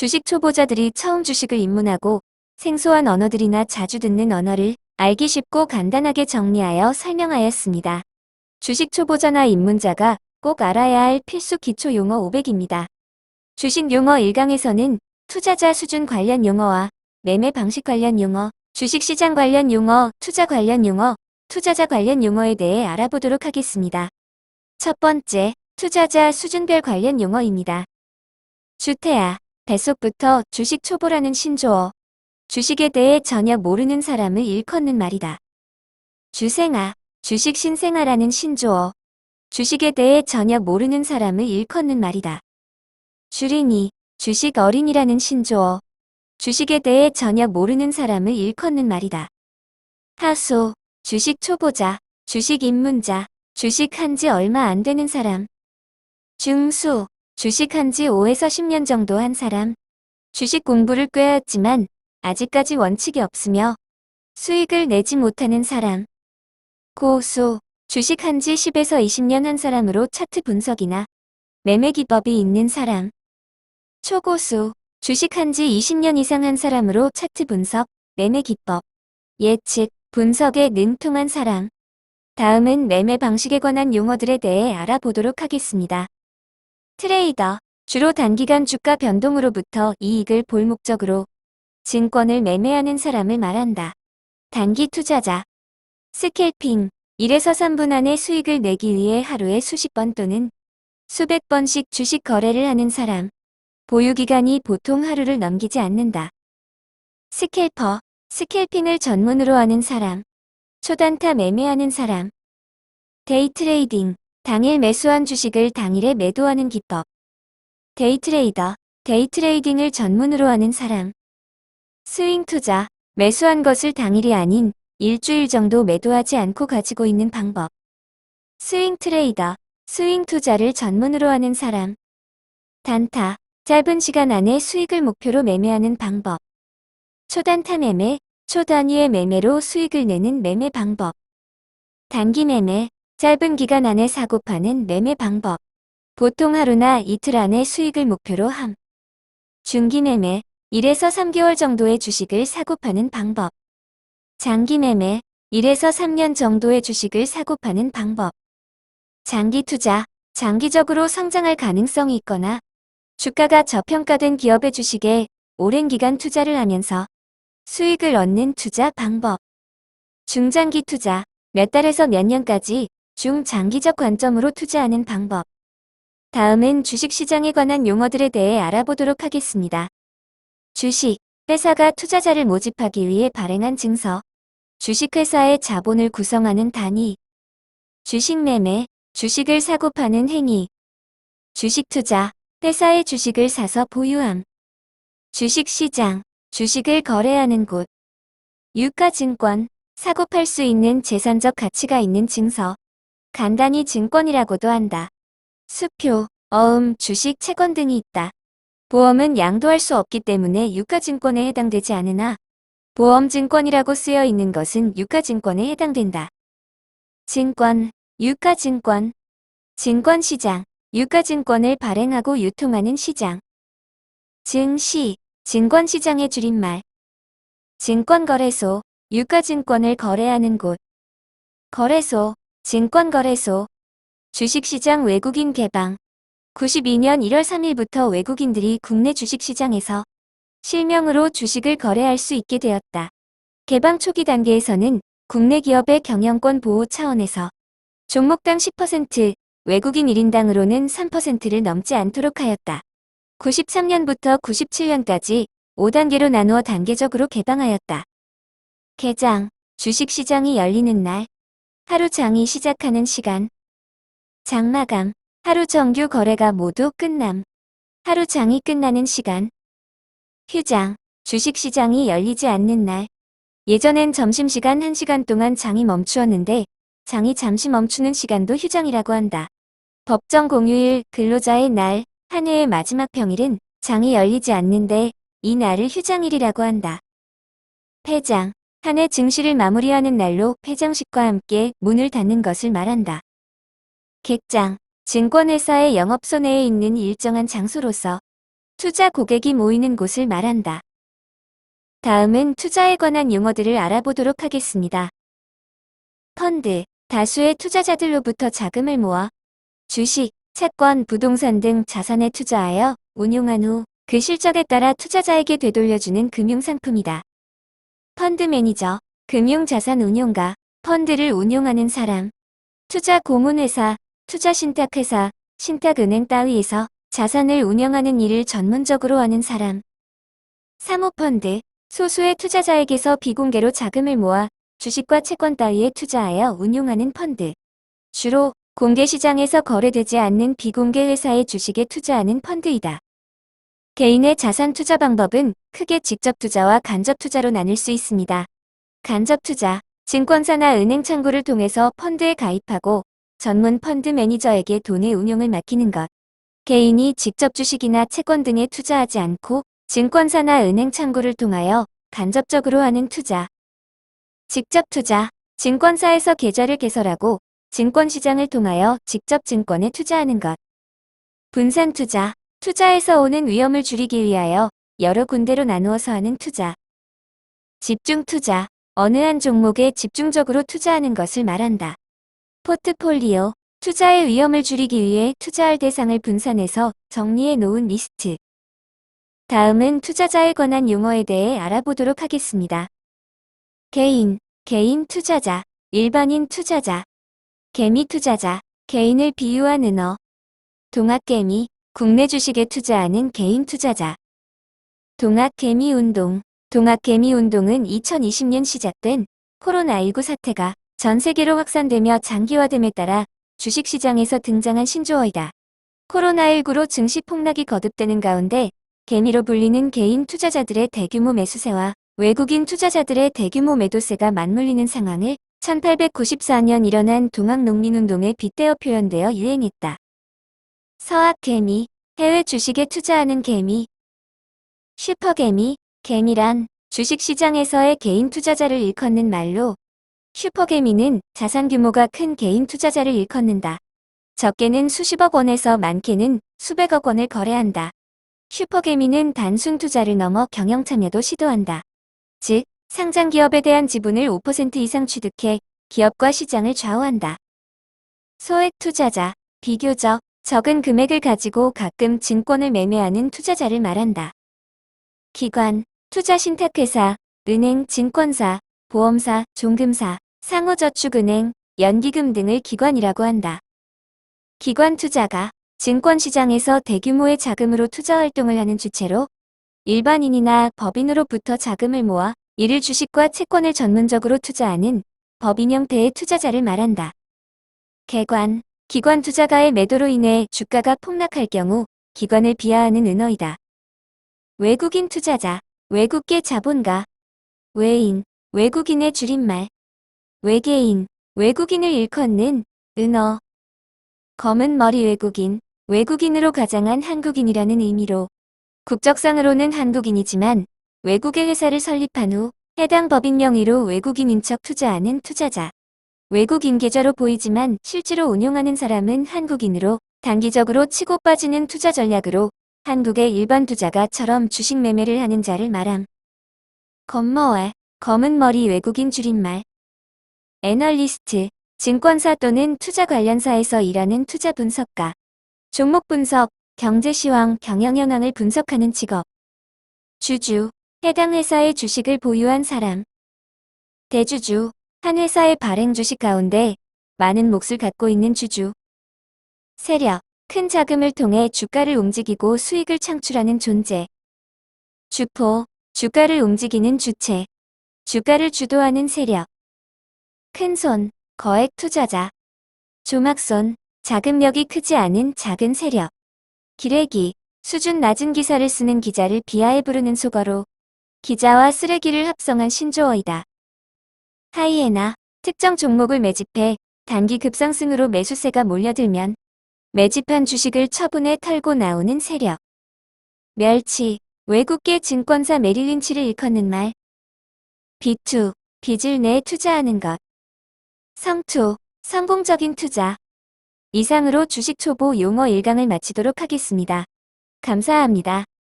주식 초보자들이 처음 주식을 입문하고 생소한 언어들이나 자주 듣는 언어를 알기 쉽고 간단하게 정리하여 설명하였습니다. 주식 초보자나 입문자가 꼭 알아야 할 필수 기초 용어 500입니다. 주식 용어 1강에서는 투자자 수준 관련 용어와 매매 방식 관련 용어, 주식시장 관련 용어, 투자 관련 용어, 투자자 관련 용어에 대해 알아보도록 하겠습니다. 첫 번째, 투자자 수준별 관련 용어입니다. 주태아, 뱃속부터 주식 초보라는 신조어. 주식에 대해 전혀 모르는 사람을 일컫는 말이다. 주생아, 주식 신생아라는 신조어. 주식에 대해 전혀 모르는 사람을 일컫는 말이다. 주린이, 주식 어린이라는 신조어. 주식에 대해 전혀 모르는 사람을 일컫는 말이다. 하소, 주식 초보자, 주식 입문자, 주식 한지 얼마 안 되는 사람. 중수, 주식 한지 5에서 10년 정도 한 사람. 주식 공부를 꽤 했지만 아직까지 원칙이 없으며 수익을 내지 못하는 사람. 고수, 주식 한지 10에서 20년 한 사람으로 차트 분석이나 매매 기법이 있는 사람. 초고수, 주식 한지 20년 이상 한 사람으로 차트 분석, 매매 기법, 예측, 분석에 능통한 사람. 다음은 매매 방식에 관한 용어들에 대해 알아보도록 하겠습니다. 트레이더, 주로 단기간 주가 변동으로부터 이익을 볼 목적으로 증권을 매매하는 사람을 말한다. 단기 투자자. 스캘핑, 1에서 3분 안에 수익을 내기 위해 하루에 수십 번 또는 수백 번씩 주식 거래를 하는 사람. 보유기간이 보통 하루를 넘기지 않는다. 스캘퍼, 스캘핑을 전문으로 하는 사람. 초단타 매매하는 사람. 데이트레이딩, 당일 매수한 주식을 당일에 매도하는 기법. 데이트레이더, 데이트레이딩을 전문으로 하는 사람. 스윙 투자, 매수한 것을 당일이 아닌 일주일 정도 매도하지 않고 가지고 있는 방법. 스윙 트레이더, 스윙 투자를 전문으로 하는 사람. 단타, 짧은 시간 안에 수익을 목표로 매매하는 방법. 초단타 매매, 초단위의 매매로 수익을 내는 매매 방법. 단기 매매, 짧은 기간 안에 사고 파는 매매 방법. 보통 하루나 이틀 안에 수익을 목표로 함. 중기 매매, 1에서 3개월 정도의 주식을 사고 파는 방법. 장기 매매, 1에서 3년 정도의 주식을 사고 파는 방법. 장기 투자, 장기적으로 성장할 가능성이 있거나 주가가 저평가된 기업의 주식에 오랜 기간 투자를 하면서 수익을 얻는 투자 방법. 중장기 투자, 몇 달에서 몇 년까지 중장기적 관점으로 투자하는 방법. 다음은 주식시장에 관한 용어들에 대해 알아보도록 하겠습니다. 주식, 회사가 투자자를 모집하기 위해 발행한 증서. 주식회사의 자본을 구성하는 단위. 주식 매매, 주식을 사고 파는 행위. 주식 투자, 회사의 주식을 사서 보유함. 주식시장, 주식을 거래하는 곳. 유가증권, 사고 팔 수 있는 재산적 가치가 있는 증서. 간단히 증권이라고도 한다. 수표, 어음, 주식 채권 등이 있다. 보험은 양도할 수 없기 때문에 유가증권에 해당되지 않으나 보험증권이라고 쓰여 있는 것은 유가증권에 해당된다. 증권, 유가증권. 증권시장, 유가증권을 발행하고 유통하는 시장. 증시, 증권시장의 줄임말. 증권거래소, 유가증권을 거래하는 곳. 거래소, 증권거래소. 주식시장 외국인 개방. 92년 1월 3일부터 외국인들이 국내 주식시장에서 실명으로 주식을 거래할 수 있게 되었다. 개방 초기 단계에서는 국내 기업의 경영권 보호 차원에서 종목당 10%, 외국인 1인당으로는 3%를 넘지 않도록 하였다. 93년부터 97년까지 5단계로 나누어 단계적으로 개방하였다. 개장, 주식시장이 열리는 날. 하루 장이 시작하는 시간. 장마감, 하루 정규 거래가 모두 끝남. 하루 장이 끝나는 시간. 휴장, 주식시장이 열리지 않는 날. 예전엔 점심시간 1시간 동안 장이 멈추었는데 장이 잠시 멈추는 시간도 휴장이라고 한다. 법정 공휴일, 근로자의 날, 한 해의 마지막 평일은 장이 열리지 않는데 이 날을 휴장일이라고 한다. 폐장, 한 해 증시를 마무리하는 날로 폐장식과 함께 문을 닫는 것을 말한다. 객장, 증권회사의 영업소 내에 있는 일정한 장소로서 투자 고객이 모이는 곳을 말한다. 다음은 투자에 관한 용어들을 알아보도록 하겠습니다. 펀드, 다수의 투자자들로부터 자금을 모아 주식, 채권, 부동산 등 자산에 투자하여 운용한 후 그 실적에 따라 투자자에게 되돌려주는 금융상품이다. 펀드 매니저, 금융자산 운용가, 펀드를 운용하는 사람, 투자 고문회사, 투자 신탁회사, 신탁은행 따위에서 자산을 운영하는 일을 전문적으로 하는 사람. 사모펀드, 소수의 투자자에게서 비공개로 자금을 모아 주식과 채권 따위에 투자하여 운용하는 펀드. 주로 공개시장에서 거래되지 않는 비공개 회사의 주식에 투자하는 펀드이다. 개인의 자산 투자 방법은 크게 직접 투자와 간접 투자로 나뉠 수 있습니다. 간접 투자, 증권사나 은행 창구를 통해서 펀드에 가입하고 전문 펀드 매니저에게 돈의 운용을 맡기는 것. 개인이 직접 주식이나 채권 등에 투자하지 않고 증권사나 은행 창구를 통하여 간접적으로 하는 투자. 직접 투자, 증권사에서 계좌를 개설하고 증권시장을 통하여 직접 증권에 투자하는 것. 분산 투자, 투자에서 오는 위험을 줄이기 위하여 여러 군데로 나누어서 하는 투자. 집중 투자, 어느 한 종목에 집중적으로 투자하는 것을 말한다. 포트폴리오, 투자의 위험을 줄이기 위해 투자할 대상을 분산해서 정리해 놓은 리스트. 다음은 투자자에 관한 용어에 대해 알아보도록 하겠습니다. 개인, 개인 투자자, 일반인 투자자, 개미 투자자, 개인을 비유한 은어. 동학개미, 국내 주식에 투자하는 개인 투자자. 동학개미 운동, 동학개미 운동은 2020년 시작된 코로나19 사태가 전 세계로 확산되며 장기화됨에 따라 주식시장에서 등장한 신조어이다. 코로나19로 증시 폭락이 거듭되는 가운데 개미로 불리는 개인 투자자들의 대규모 매수세와 외국인 투자자들의 대규모 매도세가 맞물리는 상황을 1894년 일어난 동학농민운동에 빗대어 표현되어 유행했다. 서학개미, 해외 주식에 투자하는 개미. 슈퍼개미, 개미란 주식시장에서의 개인 투자자를 일컫는 말로, 슈퍼개미는 자산 규모가 큰 개인 투자자를 일컫는다. 적게는 수십억 원에서 많게는 수백억 원을 거래한다. 슈퍼개미는 단순 투자를 넘어 경영 참여도 시도한다. 즉, 상장 기업에 대한 지분을 5% 이상 취득해 기업과 시장을 좌우한다. 소액 투자자, 비교적 적은 금액을 가지고 가끔 증권을 매매하는 투자자를 말한다. 기관, 투자신탁회사, 은행, 증권사, 보험사, 종금사, 상호저축은행, 연기금 등을 기관이라고 한다. 기관 투자가 증권시장에서 대규모의 자금으로 투자활동을 하는 주체로 일반인이나 법인으로부터 자금을 모아 이를 주식과 채권을 전문적으로 투자하는 법인 형태의 투자자를 말한다. 개관, 기관 투자가의 매도로 인해 주가가 폭락할 경우 기관을 비하하는 은어이다. 외국인 투자자, 외국계 자본가, 외인, 외국인의 줄임말, 외계인, 외국인을 일컫는 은어. 검은 머리 외국인, 외국인으로 가장한 한국인이라는 의미로 국적상으로는 한국인이지만 외국의 회사를 설립한 후 해당 법인 명의로 외국인인 척 투자하는 투자자. 외국인 계좌로 보이지만 실제로 운용하는 사람은 한국인으로 단기적으로 치고 빠지는 투자 전략으로 한국의 일반 투자가처럼 주식 매매를 하는 자를 말함. 검머왈, 검은 머리 외국인 줄임말. 애널리스트, 증권사 또는 투자 관련사에서 일하는 투자 분석가. 종목 분석, 경제 시황, 경영 현황을 분석하는 직업. 주주, 해당 회사의 주식을 보유한 사람. 대주주, 한 회사의 발행 주식 가운데 많은 몫을 갖고 있는 주주. 세력, 큰 자금을 통해 주가를 움직이고 수익을 창출하는 존재. 주포, 주가를 움직이는 주체. 주가를 주도하는 세력. 큰손, 거액 투자자. 조막손, 자금력이 크지 않은 작은 세력. 기레기, 수준 낮은 기사를 쓰는 기자를 비하해 부르는 속어로 기자와 쓰레기를 합성한 신조어이다. 하이에나, 특정 종목을 매집해 단기 급상승으로 매수세가 몰려들면 매집한 주식을 처분해 털고 나오는 세력. 멸치, 외국계 증권사 메릴린치를 일컫는 말. 비투, 빚을 내 투자하는 것. 성투, 성공적인 투자. 이상으로 주식 초보 용어 1강을 마치도록 하겠습니다. 감사합니다.